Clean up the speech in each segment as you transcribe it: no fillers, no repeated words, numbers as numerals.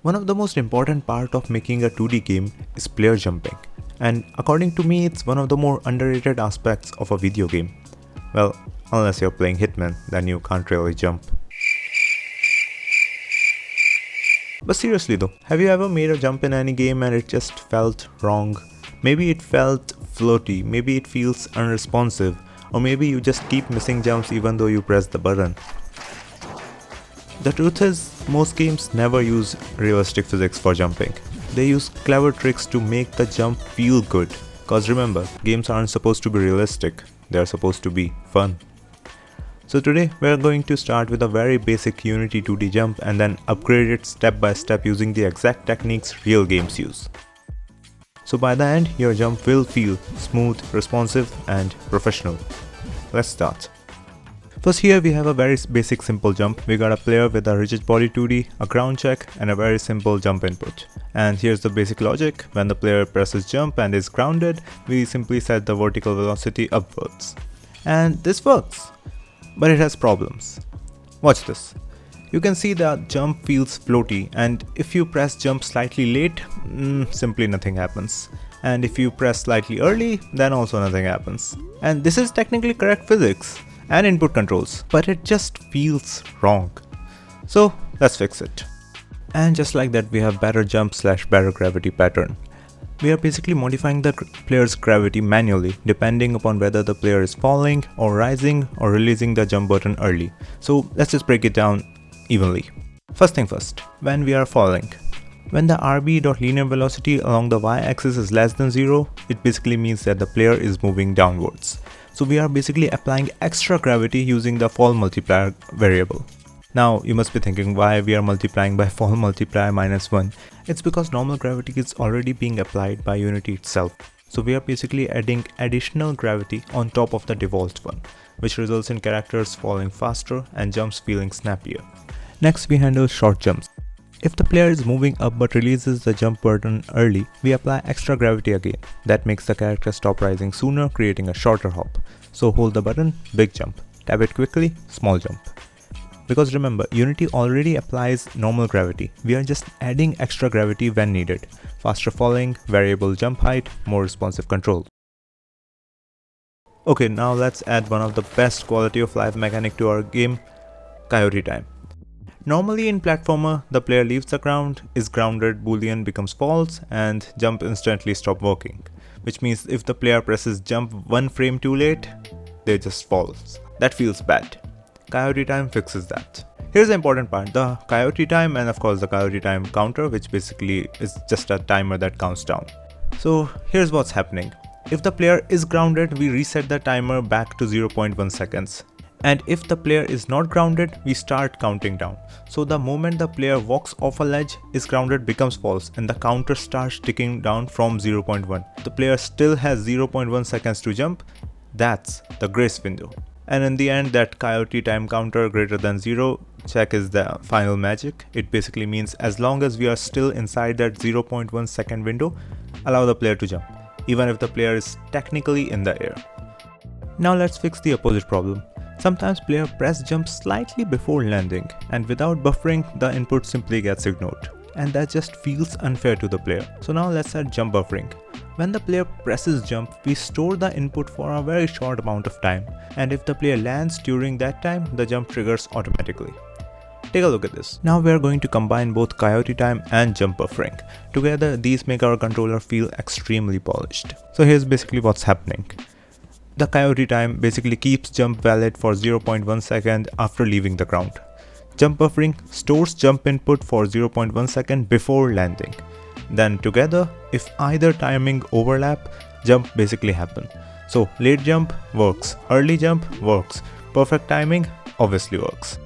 One of the most important part of making a 2D game is player jumping, and according to me it's one of the more underrated aspects of a video game. Well, unless you're playing Hitman, then you can't really jump. But seriously though, have you ever made a jump in any game and it just felt wrong? Maybe it felt floaty, maybe it feels unresponsive, or maybe you just keep missing jumps even though you press the button. The truth is, most games never use realistic physics for jumping. They use clever tricks to make the jump feel good. Cause remember, games aren't supposed to be realistic, they are supposed to be fun. So today we are going to start with a very basic Unity 2D jump and then upgrade it step by step using the exact techniques real games use. So by the end, your jump will feel smooth, responsive and professional. Let's start. First here we have a very basic simple jump. We got a player with a rigid body 2D, a ground check and a very simple jump input. And here's the basic logic. When the player presses jump and is grounded, we simply set the vertical velocity upwards. And this works. But it has problems. Watch this. You can see that jump feels floaty, and if you press jump slightly late, simply nothing happens. And if you press slightly early, then also nothing happens. And this is technically correct physics and input controls, but it just feels wrong. So let's fix it. And just like that, we have better jump / better gravity pattern. We are basically modifying the player's gravity manually depending upon whether the player is falling or rising or releasing the jump button early. So let's just break it down evenly. First thing first, when we are falling. When the rb.linear velocity along the y-axis is less than 0, it basically means that the player is moving downwards. So we are basically applying extra gravity using the fall multiplier variable. Now you must be thinking why we are multiplying by fall multiplier -1. It's because normal gravity is already being applied by Unity itself. So we are basically adding additional gravity on top of the default one, which results in characters falling faster and jumps feeling snappier. Next we handle short jumps. If the player is moving up but releases the jump button early, we apply extra gravity again. That makes the character stop rising sooner, creating a shorter hop. So hold the button, big jump. Tap it quickly, small jump. Because remember, Unity already applies normal gravity. We are just adding extra gravity when needed. Faster falling, variable jump height, more responsive control. Okay, now let's add one of the best quality of life mechanic to our game, Coyote time. Normally in platformer, the player leaves the ground, is grounded, boolean becomes false, and jump instantly stop working. Which means if the player presses jump one frame too late, they just falls. That feels bad. Coyote time fixes that. Here's the important part, the Coyote time and of course the Coyote time counter, which basically is just a timer that counts down. So here's what's happening. If the player is grounded, we reset the timer back to 0.1 seconds. And if the player is not grounded, we start counting down. So the moment the player walks off a ledge, is grounded becomes false and the counter starts ticking down from 0.1. The player still has 0.1 seconds to jump. That's the grace window. And in the end, that Coyote time counter greater than 0 check is the final magic. It basically means as long as we are still inside that 0.1 second window, allow the player to jump, even if the player is technically in the air. Now let's fix the opposite problem. Sometimes player press jump slightly before landing, and without buffering, the input simply gets ignored. And that just feels unfair to the player. So now let's add jump buffering. When the player presses jump, we store the input for a very short amount of time, and if the player lands during that time, the jump triggers automatically. Take a look at this. Now we are going to combine both Coyote time and jump buffering. Together, these make our controller feel extremely polished. So here's basically what's happening. The Coyote time basically keeps jump valid for 0.1 second after leaving the ground. Jump buffering stores jump input for 0.1 second before landing. Then together, if either timing overlap, jump basically happen. So late jump works, early jump works, perfect timing obviously works.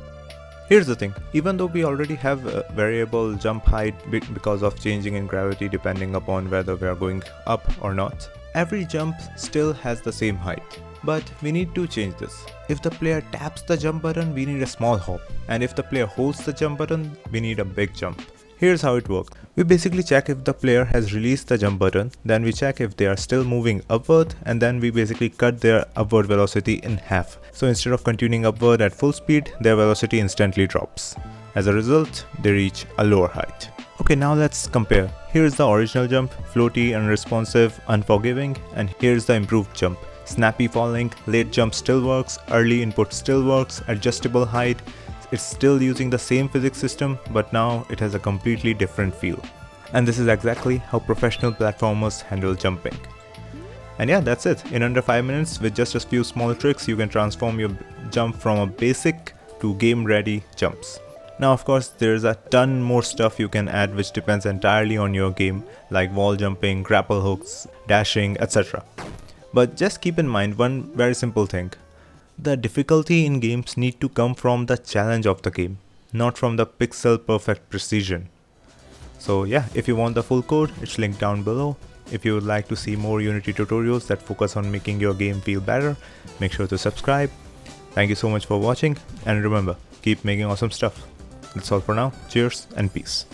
Here's the thing, even though we already have a variable jump height because of changing in gravity depending upon whether we are going up or not, every jump still has the same height. But we need to change this. If the player taps the jump button, we need a small hop. And if the player holds the jump button, we need a big jump. Here's how it works. We basically check if the player has released the jump button, then we check if they are still moving upward, and then we basically cut their upward velocity in half. So instead of continuing upward at full speed, their velocity instantly drops. As a result, they reach a lower height. Okay, now let's compare. Here's the original jump, floaty, unresponsive, unforgiving, and here's the improved jump. Snappy falling, late jump still works, early input still works, adjustable height. It's still using the same physics system, but now it has a completely different feel. And this is exactly how professional platformers handle jumping. And yeah, that's it. In under 5 minutes, with just a few small tricks, you can transform your jump from a basic to game-ready jumps. Now, of course, there's a ton more stuff you can add which depends entirely on your game, like wall jumping, grapple hooks, dashing, etc. But just keep in mind one very simple thing. The difficulty in games need to come from the challenge of the game, not from the pixel perfect precision. So yeah, if you want the full code, it's linked down below. If you would like to see more Unity tutorials that focus on making your game feel better, make sure to subscribe. Thank you so much for watching, and remember, keep making awesome stuff. That's all for now. Cheers and peace.